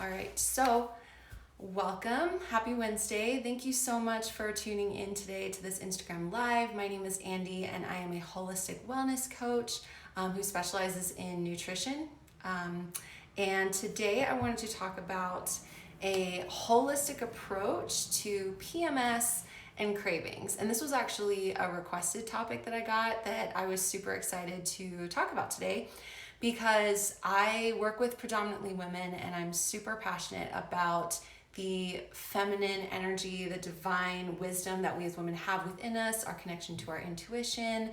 All right, so welcome. Happy Wednesday. Thank you so much for tuning in today to this Instagram Live. My name is Andy, and I am a holistic wellness coach who specializes in nutrition. And today I wanted to talk about a holistic approach to PMS and cravings. And this was actually a requested topic that I got that I was super excited to talk about today, because I work with predominantly women and I'm super passionate about the feminine energy, the divine wisdom that we as women have within us, our connection to our intuition.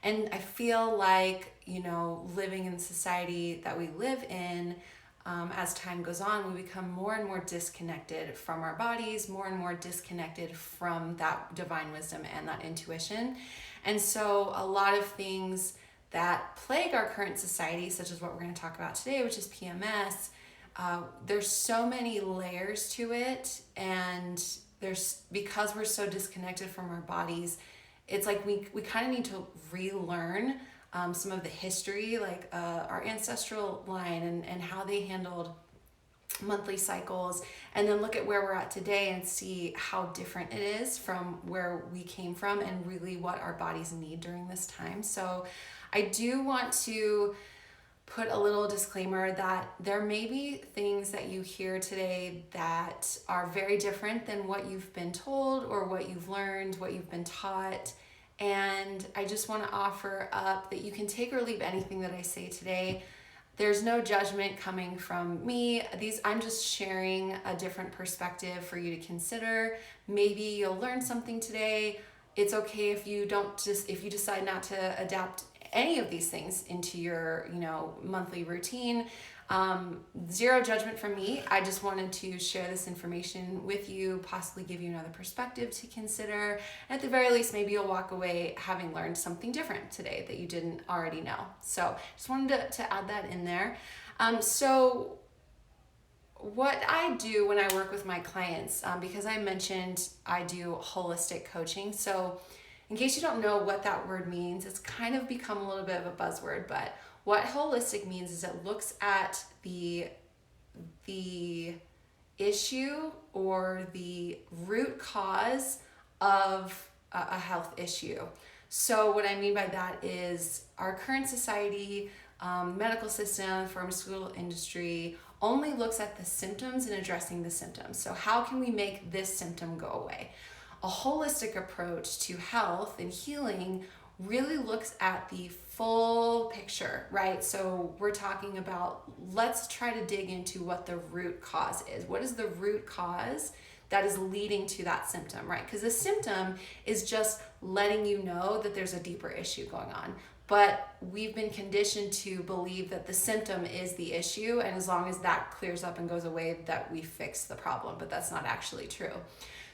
And I feel like, living in the society that we live in, as time goes on, we become more and more disconnected from our bodies, more and more disconnected from that divine wisdom and that intuition. And so a lot of things that plague our current society, such as what we're going to talk about today, which is PMS, there's so many layers to it, and because we're so disconnected from our bodies, it's like we kind of need to relearn some of the history, like our ancestral line and how they handled monthly cycles, and then look at where we're at today and see how different it is from where we came from and really what our bodies need during this time. So I do want to put a little disclaimer that there may be things that you hear today that are very different than what you've been told or what you've learned, what you've been taught. And I just want to offer up that you can take or leave anything that I say today. There's no judgment coming from me. I'm just sharing a different perspective for you to consider. Maybe you'll learn something today. It's okay if you decide not to adapt any of these things into your monthly routine. Zero judgment from me. I just wanted to share this information with you, possibly give you another perspective to consider. At the very least, maybe you'll walk away having learned something different today that you didn't already know. So just wanted to add that in there. So what I do when I work with my clients, because I mentioned I do holistic coaching. So in case you don't know what that word means, it's kind of become a little bit of a buzzword, but what holistic means is it looks at the issue or the root cause of a health issue. So what I mean by that is our current society, medical system, pharmaceutical industry only looks at the symptoms and addressing the symptoms. So how can we make this symptom go away? A holistic approach to health and healing really looks at the full picture, right? So we're talking about, let's try to dig into what the root cause is. What is the root cause that is leading to that symptom, right? Because the symptom is just letting you know that there's a deeper issue going on. But we've been conditioned to believe that the symptom is the issue, and as long as that clears up and goes away, that we fix the problem, but that's not actually true.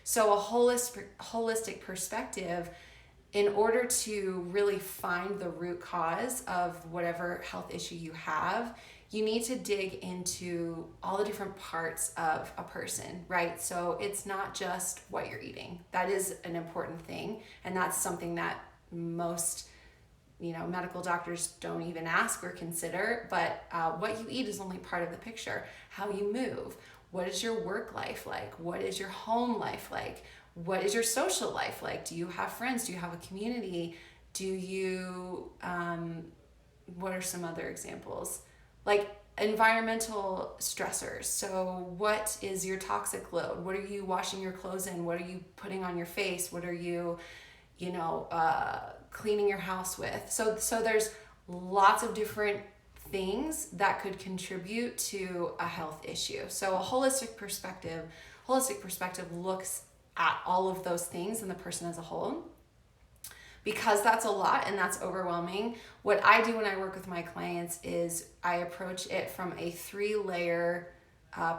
So a holistic perspective, in order to really find the root cause of whatever health issue you have, you need to dig into all the different parts of a person, right? So it's not just what you're eating. That is an important thing, and that's something that most medical doctors don't even ask or consider, but what you eat is only part of the picture. How you move. What is your work life like? What is your home life like? What is your social life like? Do you have friends? Do you have a community? Do you, what are some other examples? Like environmental stressors. So what is your toxic load? What are you washing your clothes in? What are you putting on your face? What are you, cleaning your house with? So there's lots of different things that could contribute to a health issue. So a holistic perspective looks at all of those things and the person as a whole. Because that's a lot and that's overwhelming, what I do when I work with my clients is I approach it from a 3-layer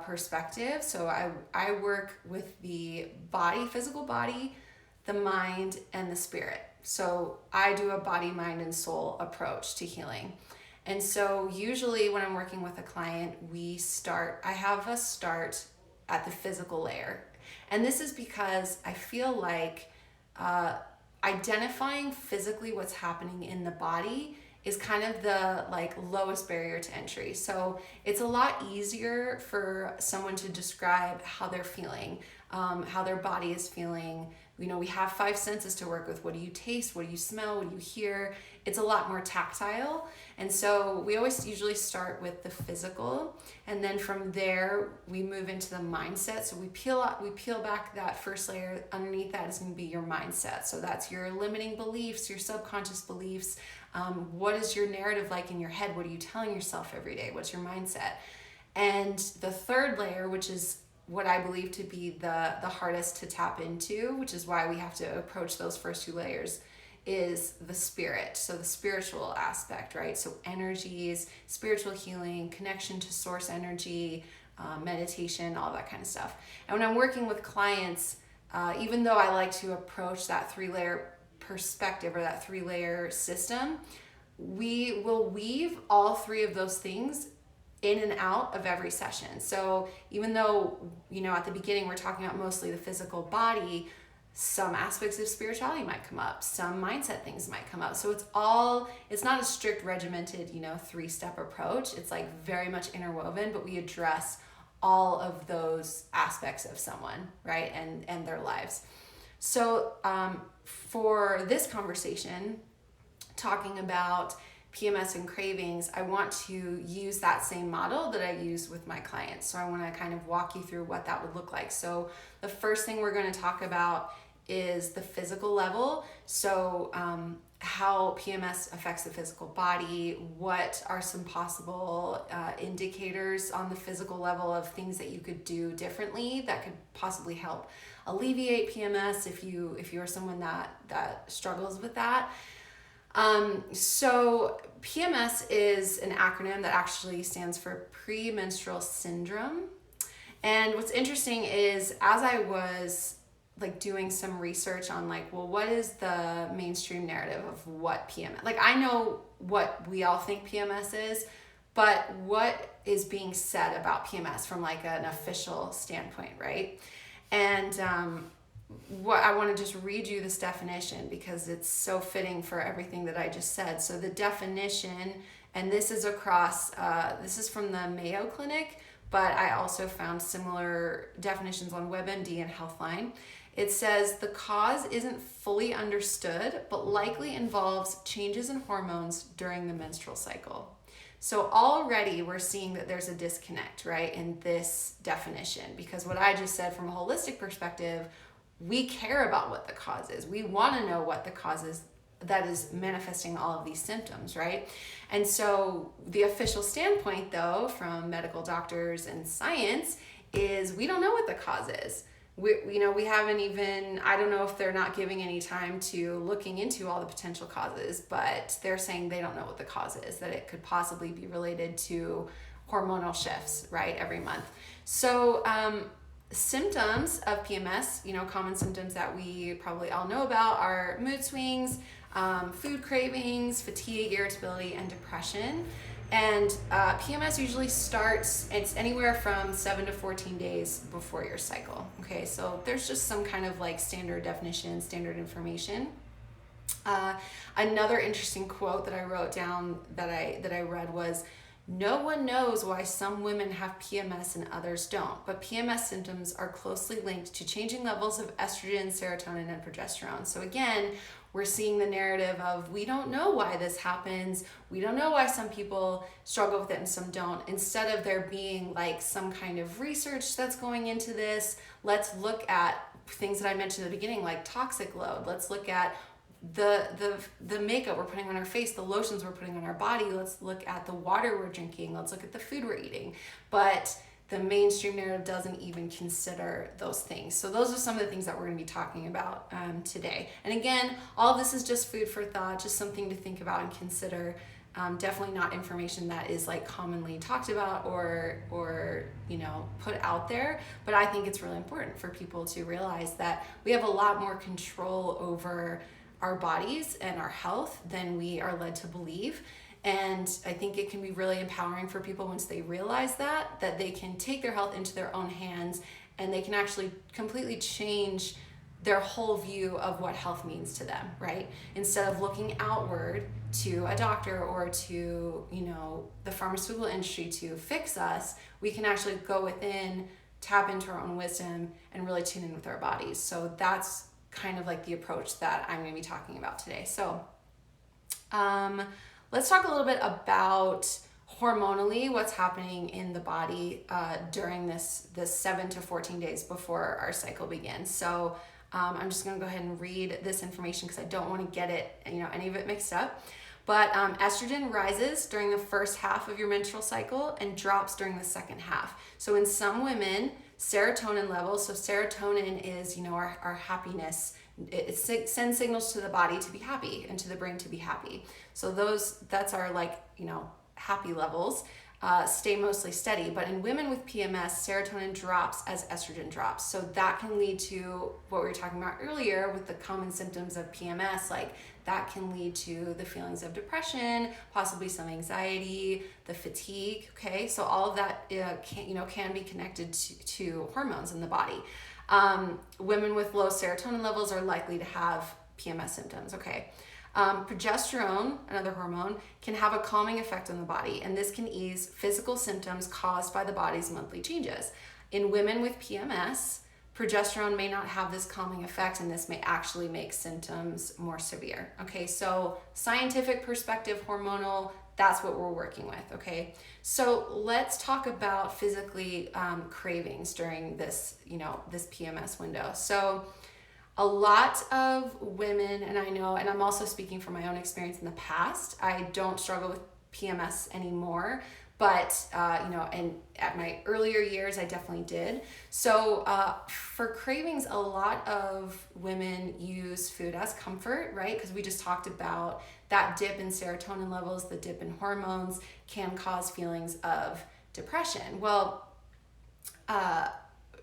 perspective. So I work with the body, physical body, the mind, and the spirit. So I do a body, mind, and soul approach to healing. And so usually when I'm working with a client, I have a start at the physical layer. And this is because I feel like identifying physically what's happening in the body is kind of the like lowest barrier to entry. So it's a lot easier for someone to describe how they're feeling, how their body is feeling. You know, we have five senses to work with. What do you taste? What do you smell? What do you hear? It's a lot more tactile. And so we always usually start with the physical, and then from there we move into the mindset. So we peel back that first layer. Underneath that is going to be your mindset. So that's your limiting beliefs, your subconscious beliefs. What is your narrative like in your head? What are you telling yourself every day? What's your mindset? And the third layer, which is what I believe to be the hardest to tap into, which is why we have to approach those first two layers, is the spirit. So the spiritual aspect, right? So energies, spiritual healing, connection to source energy, meditation, all that kind of stuff. And when I'm working with clients, even though I like to approach that 3-layer perspective or that 3-layer system, we will weave all three of those things in and out of every session. So even though, you know, at the beginning we're talking about mostly the physical body, some aspects of spirituality might come up, some mindset things might come up. So it's not a strict regimented, you know, 3-step approach. It's like very much interwoven, but we address all of those aspects of someone, right? And their lives. So for this conversation, talking about PMS and cravings, I want to use that same model that I use with my clients. So I want to kind of walk you through what that would look like. So the first thing we're going to talk about is the physical level. So how PMS affects the physical body, what are some possible indicators on the physical level of things that you could do differently that could possibly help alleviate PMS if you are someone that struggles with that. So PMS is an acronym that actually stands for premenstrual syndrome. And what's interesting is, as I was like doing some research on like, well, what is the mainstream narrative of what PMS, like I know what we all think PMS is, but what is being said about PMS from like an official standpoint, right? And, what I want to just read you this definition because it's so fitting for everything that I just said. So the definition, and this is across, this is from the Mayo Clinic, but I also found similar definitions on WebMD and Healthline. It says the cause isn't fully understood, but likely involves changes in hormones during the menstrual cycle. So already we're seeing that there's a disconnect, right, in this definition, because what I just said from a holistic perspective, we care about what the cause is. We want to know what the cause is that is manifesting all of these symptoms, right? And so the official standpoint, though, from medical doctors and science is we don't know what the cause is. We haven't even, I don't know if they're not giving any time to looking into all the potential causes, but they're saying they don't know what the cause is, that it could possibly be related to hormonal shifts, right, every month. So, symptoms of PMS, common symptoms that we probably all know about are mood swings, food cravings, fatigue, irritability, and depression. And PMS usually starts, it's anywhere from 7 to 14 days before your cycle. Okay, so there's just some kind of like standard definition, standard information. Another interesting quote that I wrote down that I read was, "No one knows why some women have PMS and others don't, but PMS symptoms are closely linked to changing levels of estrogen, serotonin, and progesterone." So again, we're seeing the narrative of we don't know why this happens. We don't know why some people struggle with it and some don't. Instead of there being like some kind of research that's going into this, let's look at things that I mentioned at the beginning, like toxic load. Let's look at the makeup we're putting on our face, the lotions we're putting on our body. Let's look at the water we're drinking. Let's look at the food we're eating. But the mainstream narrative doesn't even consider those things. So those are some of the things that we're going to be talking about today. And again, all of this is just food for thought, just something to think about and consider. Definitely not information that is like commonly talked about or put out there. But I think it's really important for people to realize that we have a lot more control over our bodies and our health than we are led to believe. And I think it can be really empowering for people once they realize that they can take their health into their own hands and they can actually completely change their whole view of what health means to them, right? Instead of looking outward to a doctor or to, the pharmaceutical industry to fix us, we can actually go within, tap into our own wisdom, and really tune in with our bodies. So that's kind of like the approach that I'm going to be talking about today. So let's talk a little bit about hormonally what's happening in the body during this 7 to 14 days before our cycle begins. So I'm just going to go ahead and read this information because I don't want to get it, any of it mixed up. But estrogen rises during the first half of your menstrual cycle and drops during the second half. So in some women, serotonin levels, so serotonin is, our happiness. It sends signals to the body to be happy and to the brain to be happy. So that's our happy levels stay mostly steady. But in women with PMS, serotonin drops as estrogen drops. So that can lead to what we were talking about earlier with the common symptoms of PMS, like that can lead to the feelings of depression, possibly some anxiety, the fatigue. Okay, so all of that can be connected to hormones in the body. Women with low serotonin levels are likely to have PMS symptoms. Okay. Progesterone, another hormone, can have a calming effect on the body, and this can ease physical symptoms caused by the body's monthly changes. In women with PMS, progesterone may not have this calming effect, and this may actually make symptoms more severe. Okay, so scientific perspective, hormonal, that's what we're working with. Okay, so let's talk about physically cravings during this, this PMS window. So a lot of women, and I know, and I'm also speaking from my own experience in the past, I don't struggle with PMS anymore, but, and at my earlier years, I definitely did. So for cravings, a lot of women use food as comfort, right? Because we just talked about that dip in serotonin levels, the dip in hormones can cause feelings of depression. Well, a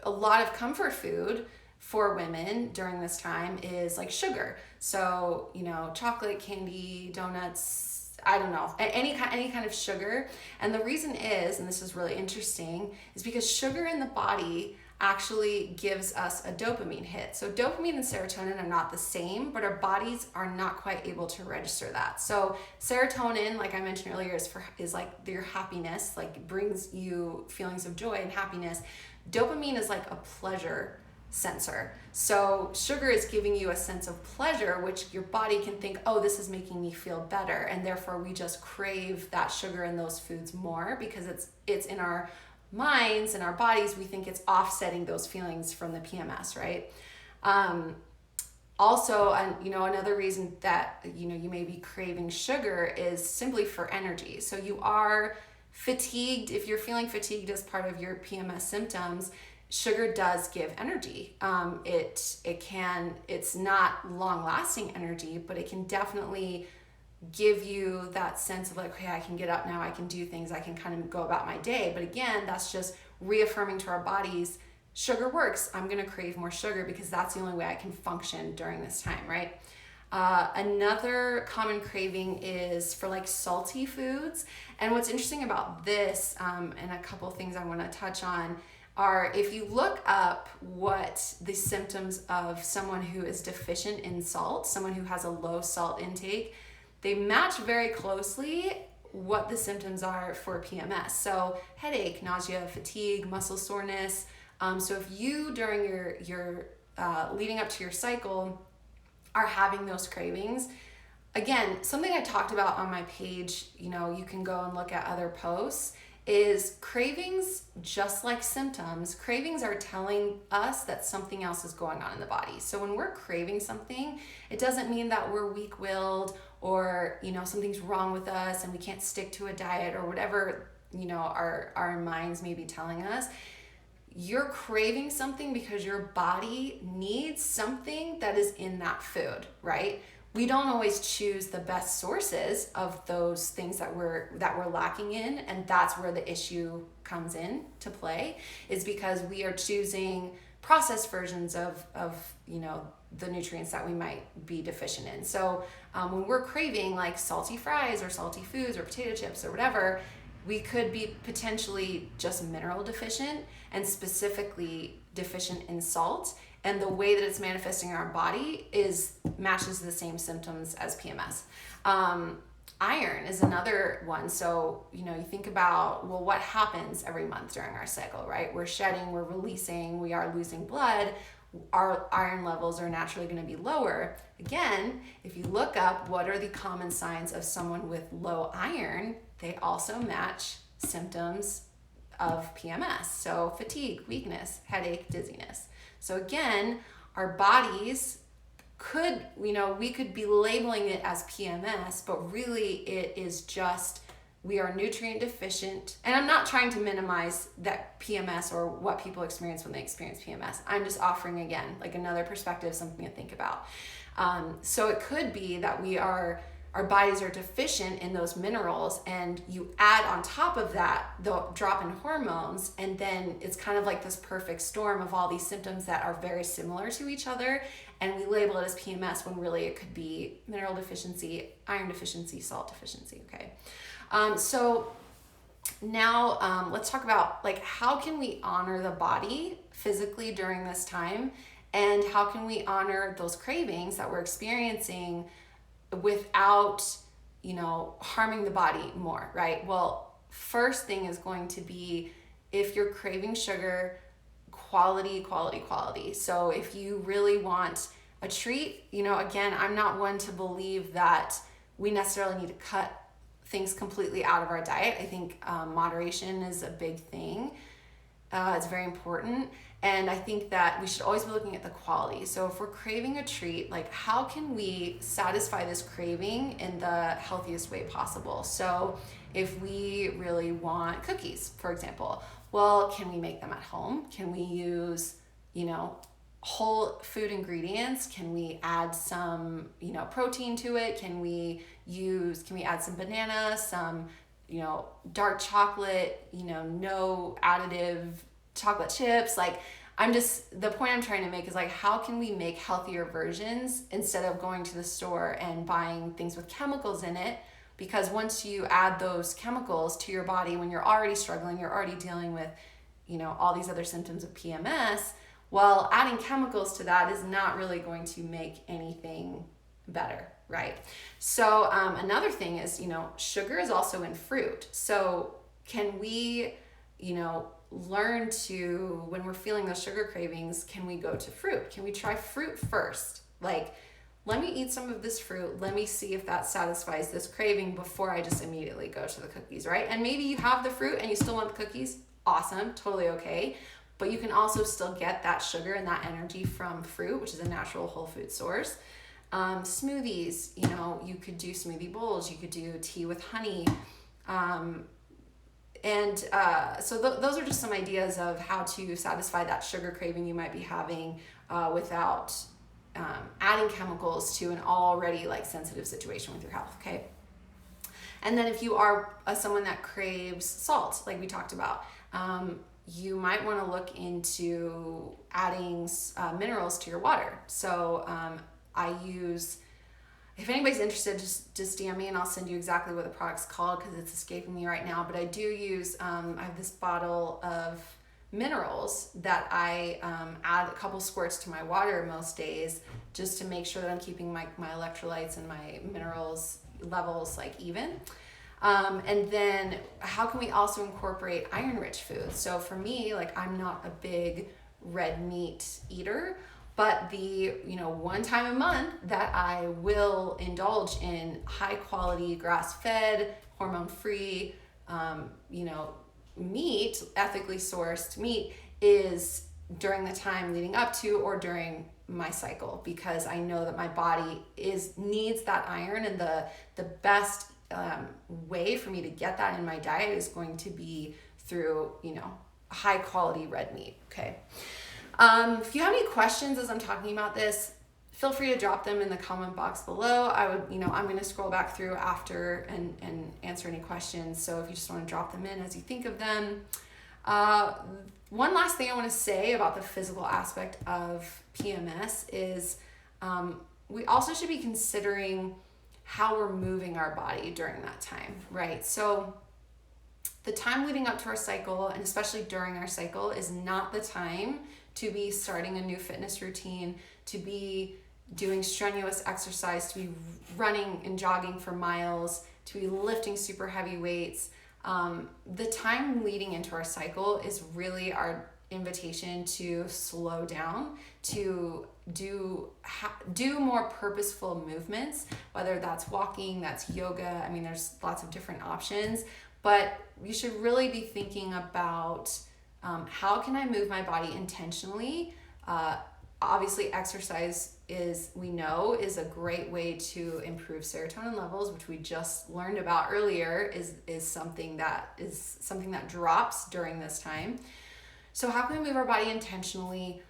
lot of comfort food for women during this time is like sugar. So, chocolate, candy, donuts, I don't know, any kind of sugar. And the reason is, and this is really interesting, is because sugar in the body actually gives us a dopamine hit. So dopamine and serotonin are not the same, but our bodies are not quite able to register that. So serotonin, like I mentioned earlier, is like your happiness, like brings you feelings of joy and happiness. Dopamine is like a pleasure sensor. So sugar is giving you a sense of pleasure, which your body can think, oh, this is making me feel better. And therefore we just crave that sugar in those foods more because it's in our minds and our bodies. We think it's offsetting those feelings from the PMS, right? Also, another reason that, you may be craving sugar is simply for energy. So you are fatigued. If you're feeling fatigued as part of your PMS symptoms, sugar does give energy. It's not long lasting energy, but it can definitely give you that sense of like, okay, I can get up now, I can do things, I can kind of go about my day. But again, that's just reaffirming to our bodies, sugar works. I'm going to crave more sugar because that's the only way I can function during this time, right? Another common craving is for like salty foods. And what's interesting about this, and a couple of things I want to touch on, are if you look up what the symptoms of someone who is deficient in salt, someone who has a low salt intake, they match very closely what the symptoms are for PMS. So headache, nausea, fatigue, muscle soreness. So if you during your leading up to your cycle are having those cravings, again, something I talked about on my page, you can go and look at other posts, is cravings, just like symptoms, cravings are telling us that something else is going on in the body. So when we're craving something, it doesn't mean that we're weak-willed or, something's wrong with us and we can't stick to a diet or whatever, our minds may be telling us. You're craving something because your body needs something that is in that food, right? We don't always choose the best sources of those things that we're lacking in, and that's where the issue comes in to play, is because we are choosing processed versions of the nutrients that we might be deficient in. So when we're craving like salty fries or salty foods or potato chips or whatever, we could be potentially just mineral deficient and specifically deficient in salt. and the way that it's manifesting in our body matches the same symptoms as PMS. Iron is another one. So, you think about, well, what happens every month during our cycle, right? We're shedding, we're releasing, we are losing blood. Our iron levels are naturally going to be lower. Again, if you look up what are the common signs of someone with low iron, they also match symptoms of PMS. So fatigue, weakness, headache, dizziness. So again, our bodies we could be labeling it as PMS, but really it is just, we are nutrient deficient. And I'm not trying to minimize that PMS or what people experience when they experience PMS. I'm just offering, again, like another perspective, something to think about. So it could be that our bodies are deficient in those minerals, and you add on top of that the drop in hormones, and then it's kind of like this perfect storm of all these symptoms that are very similar to each other, and we label it as PMS when really it could be mineral deficiency, iron deficiency, salt deficiency, okay? So now let's talk about, like, how can we honor the body physically during this time, and how can we honor those cravings that we're experiencing without, harming the body more, right? Well, first thing is going to be, if you're craving sugar, quality. So if you really want a treat, again, I'm not one to believe that we necessarily need to cut things completely out of our diet. I think moderation is a big thing. It's very important. And I think that we should always be looking at the quality. So if we're craving a treat, like, how can we satisfy this craving in the healthiest way possible? So if we really want cookies, for example, well, can we make them at home? Can we use, whole food ingredients? Can we add some, protein to it? Can we add some banana, some, dark chocolate, no additive chocolate chips? Like, the point I'm trying to make is, like, how can we make healthier versions instead of going to the store and buying things with chemicals in it? Because once you add those chemicals to your body, when you're already struggling, you're already dealing with, all these other symptoms of PMS, well, adding chemicals to that is not really going to make anything better, right? So another thing is, sugar is also in fruit. So can we, learn to, when we're feeling those sugar cravings, can we go to fruit? Can we try fruit first? Like, let me eat some of this fruit. Let me see if that satisfies this craving before I just immediately go to the cookies, right? And maybe you have the fruit and you still want the cookies. Awesome, totally okay. But you can also still get that sugar and that energy from fruit, which is a natural whole food source. Smoothies, you could do smoothie bowls. You could do tea with honey. So those are just some ideas of how to satisfy that sugar craving you might be having without adding chemicals to an already sensitive situation with your health, okay? And then if you are someone that craves salt, like we talked about, you might want to look into adding minerals to your water. So if anybody's interested, just DM me and I'll send you exactly what the product's called, because it's escaping me right now. But I do use, I have this bottle of minerals that I add a couple squirts to my water most days, just to make sure that I'm keeping my electrolytes and my minerals levels even. And then how can we also incorporate iron-rich foods? So for me, I'm not a big red meat eater, but the one time a month that I will indulge in high quality, grass-fed, hormone-free, meat, ethically sourced meat, is during the time leading up to or during my cycle, because I know that my body needs that iron, and the best way for me to get that in my diet is going to be through high quality red meat. Okay. If you have any questions as I'm talking about this, feel free to drop them in the comment box below. I'm going to scroll back through after and answer any questions. So if you just want to drop them in as you think of them. One last thing I want to say about the physical aspect of PMS is we also should be considering how we're moving our body during that time, right? So the time leading up to our cycle, and especially during our cycle, is not the time to be starting a new fitness routine, to be doing strenuous exercise, to be running and jogging for miles, to be lifting super heavy weights. The time leading into our cycle is really our invitation to slow down, to do more purposeful movements, whether that's walking, that's yoga. I mean, there's lots of different options, but you should really be thinking about how can I move my body intentionally. Obviously, exercise we know is a great way to improve serotonin levels, which we just learned about earlier is something that drops during this time. So how can we move our body intentionally,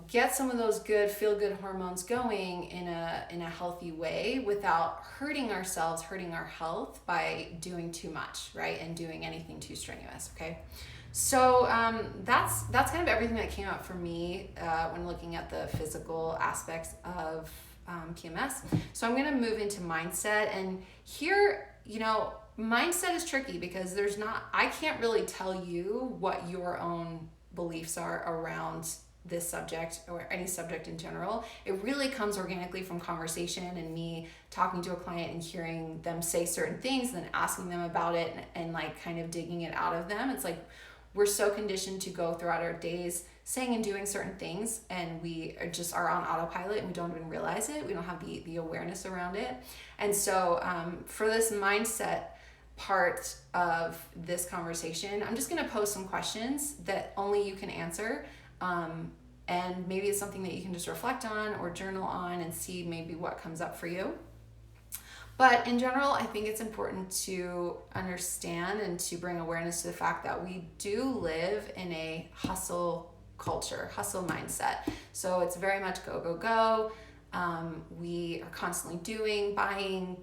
get some of those good feel-good hormones going in a healthy way without hurting ourselves, hurting our health by doing too much, right? And doing anything too strenuous, okay? So that's kind of everything that came up for me when looking at the physical aspects of PMS. So I'm going to move into mindset, and here, mindset is tricky because I can't really tell you what your own beliefs are around this subject or any subject in general. It really comes organically from conversation and me talking to a client and hearing them say certain things, and then asking them about it and like kind of digging it out of them. It's like we're so conditioned to go throughout our days saying and doing certain things, and we are on autopilot and we don't even realize it. We don't have the awareness around it. And so for this mindset part of this conversation, I'm just going to pose some questions that only you can answer. And maybe it's something that you can just reflect on or journal on and see maybe what comes up for you. But in general, I think it's important to understand and to bring awareness to the fact that we do live in a hustle culture, hustle mindset. So it's very much go, go, go. We are constantly doing, buying,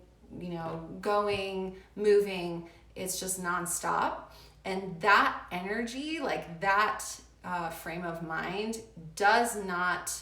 going, moving. It's just nonstop. And that energy, like that frame of mind does not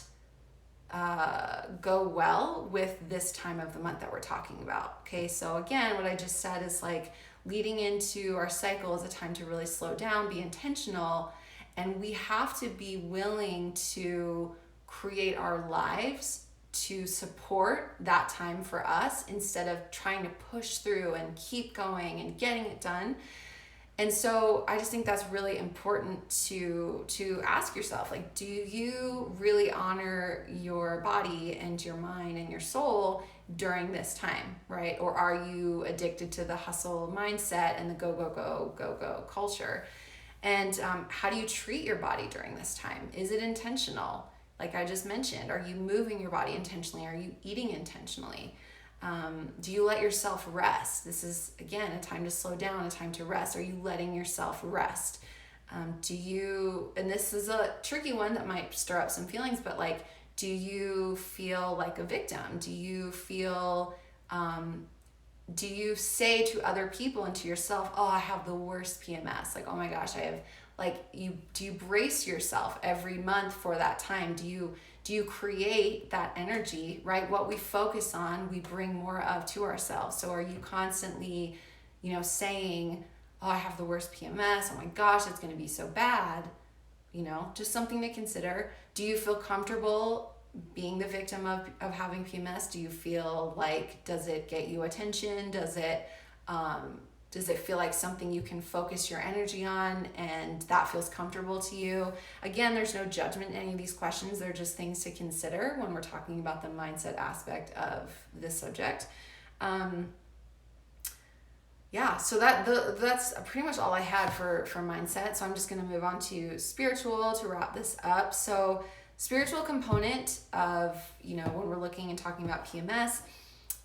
go well with this time of the month that we're talking about. Okay, so again, what I just said is like leading into our cycle is a time to really slow down, be intentional, and we have to be willing to create our lives to support that time for us instead of trying to push through and keep going and getting it done. And so I just think that's really important to ask yourself, like, do you really honor your body and your mind and your soul during this time, right? Or are you addicted to the hustle mindset and the go, go, go, go, go culture? And how do you treat your body during this time? Is it intentional? Like I just mentioned, are you moving your body intentionally? Are you eating intentionally? Do you let yourself rest? This is, again, a time to slow down, a time to rest. Are you letting yourself rest? And this is a tricky one that might stir up some feelings, but like, do you feel like a victim? Do you say to other people and to yourself, oh, I have the worst PMS. Like, oh my gosh, I have, like, do you brace yourself every month for that time? Do you create that energy, right? What we focus on, we bring more of to ourselves. So are you constantly, saying, oh, I have the worst PMS. Oh my gosh, it's going to be so bad. Just something to consider. Do you feel comfortable being the victim of having PMS? Do you feel like, does it get you attention? Does it feel like something you can focus your energy on and that feels comfortable to you? Again, there's no judgment in any of these questions. They're just things to consider when we're talking about the mindset aspect of this subject. So that's pretty much all I had for mindset. So I'm just going to move on to spiritual to wrap this up. So spiritual component of, when we're looking and talking about PMS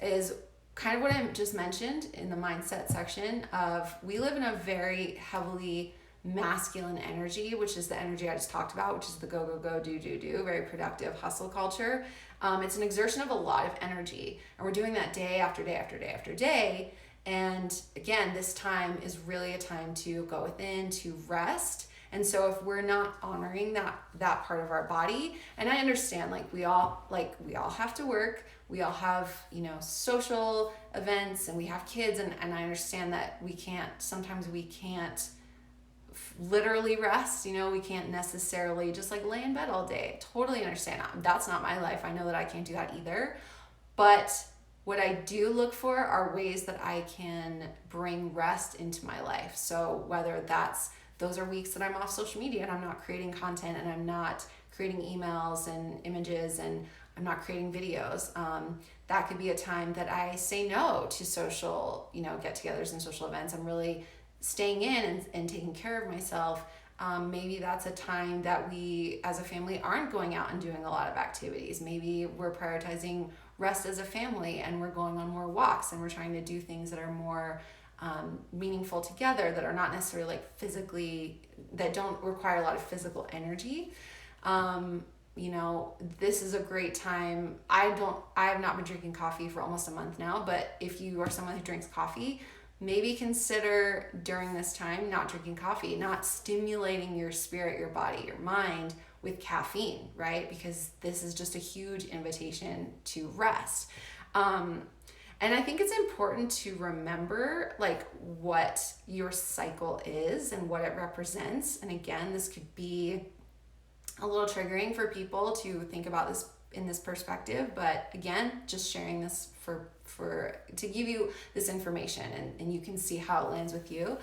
is kind of what I just mentioned in the mindset section of we live in a very heavily masculine energy, which is the energy I just talked about, which is the go, go, go, do, do, do, very productive hustle culture. It's an exertion of a lot of energy, and we're doing that day after day after day after day. And again, this time is really a time to go within, to rest, And so if we're not honoring that part of our body, and I understand we all have to work, we all have, social events, and we have kids, and I understand that sometimes we can't literally rest. We can't necessarily just lay in bed all day. Totally understand. That's not my life. I know that I can't do that either. But what I do look for are ways that I can bring rest into my life. So whether those are weeks that I'm off social media and I'm not creating content, and I'm not creating emails and images, and I'm not creating videos. That could be a time that I say no to social, get-togethers and social events. I'm really staying in and taking care of myself. Maybe that's a time that we as a family aren't going out and doing a lot of activities. Maybe we're prioritizing rest as a family, and we're going on more walks, and we're trying to do things that are more meaningful together, that are not necessarily that don't require a lot of physical energy. This is a great time. I have not been drinking coffee for almost a month now, but if you are someone who drinks coffee, maybe consider during this time not drinking coffee, not stimulating your spirit, your body, your mind with caffeine, right? Because this is just a huge invitation to rest. And I think it's important to remember what your cycle is and what it represents. And again, this could be a little triggering for people to think about this in this perspective, but again, just sharing this to give you this information, and you can see how it lands with you.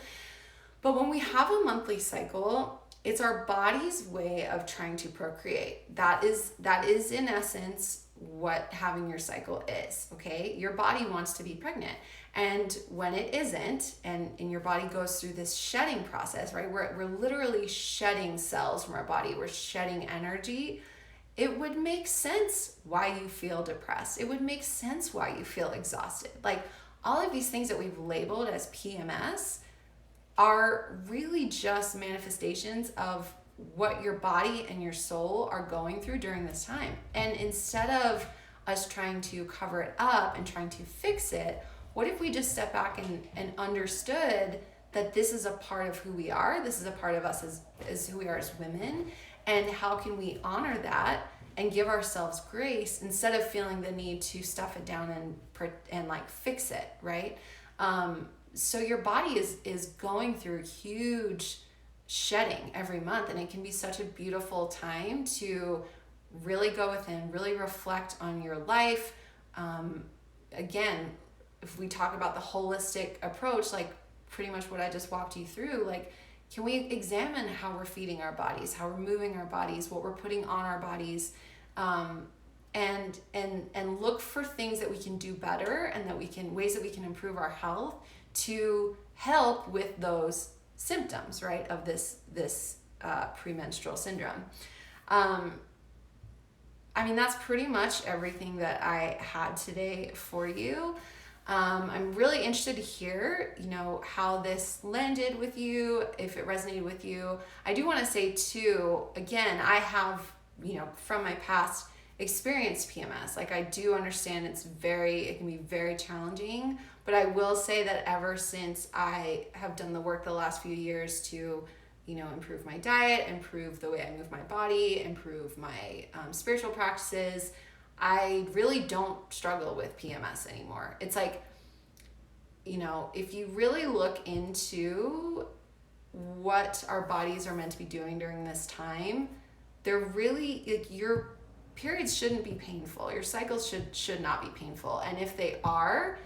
But when we have a monthly cycle, it's our body's way of trying to procreate. That is in essence what having your cycle is, okay? Your body wants to be pregnant. And when it isn't, and your body goes through this shedding process, right? We're literally shedding cells from our body. We're shedding energy. It would make sense why you feel depressed. It would make sense why you feel exhausted. All of these things that we've labeled as PMS are really just manifestations of what your body and your soul are going through during this time. And instead of us trying to cover it up and trying to fix it, what if we just step back and understood that this is a part of who we are, this is a part of us as who we are as women, and how can we honor that and give ourselves grace instead of feeling the need to stuff it down and fix it, right? So your body is going through huge shedding every month, and it can be such a beautiful time to really go within, really reflect on your life. Again, if we talk about the holistic approach, pretty much what I just walked you through, can we examine how we're feeding our bodies, how we're moving our bodies, what we're putting on our bodies, and look for things that we can do better, and ways that we can improve our health to help with those symptoms, right, of this premenstrual syndrome. That's pretty much everything that I had today for you. I'm really interested to hear, how this landed with you, if it resonated with you. I do want to say too, again, I have, from my past experienced PMS, I do understand it can be very challenging, but I will say that ever since I have done the work the last few years to, improve my diet, improve the way I move my body, improve my spiritual practices, I really don't struggle with PMS anymore. It's if you really look into what our bodies are meant to be doing during this time, they're really, your periods shouldn't be painful. Your cycles should not be painful. And if they are,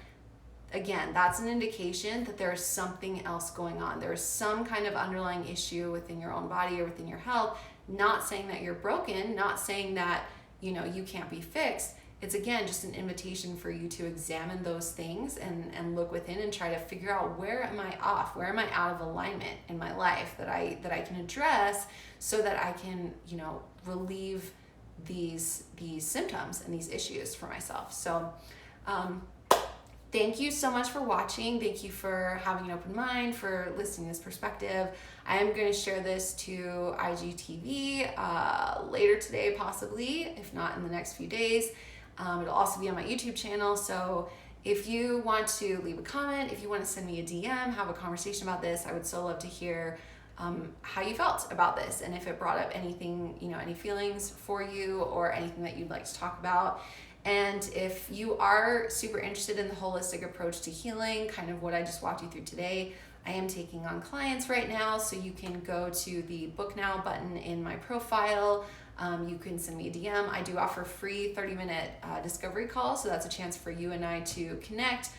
again, that's an indication that there is something else going on. There is some kind of underlying issue within your own body or within your health. Not saying that you're broken, not saying that, you can't be fixed. It's, again, just an invitation for you to examine those things and look within and try to figure out, where am I off? Where am I out of alignment in my life that I can address so that I can, relieve these symptoms and these issues for myself. So, thank you so much for watching. Thank you for having an open mind, for listening to this perspective. I am going to share this to IGTV later today, possibly, if not in the next few days. It'll also be on my YouTube channel. So if you want to leave a comment, if you want to send me a DM, have a conversation about this, I would so love to hear how you felt about this, and if it brought up anything, any feelings for you or anything that you'd like to talk about. And if you are super interested in the holistic approach to healing, kind of what I just walked you through today, I am taking on clients right now, so you can go to the book now button in my profile. You can send me a DM. I do offer free 30-minute discovery calls, so that's a chance for you and I to connect,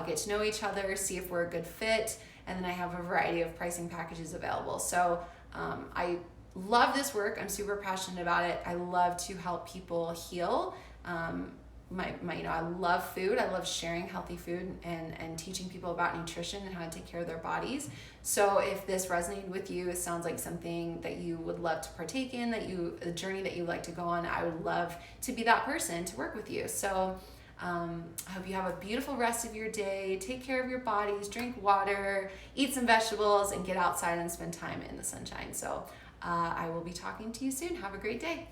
get to know each other, see if we're a good fit, and then I have a variety of pricing packages available. So I love this work. I'm super passionate about it. I love to help people heal. I love food. I love sharing healthy food and teaching people about nutrition and how to take care of their bodies. So if this resonated with you, it sounds like something that you would love to partake in, a journey that you'd like to go on, I would love to be that person to work with you. So I hope you have a beautiful rest of your day. Take care of your bodies, drink water, eat some vegetables, and get outside and spend time in the sunshine. So I will be talking to you soon. Have a great day.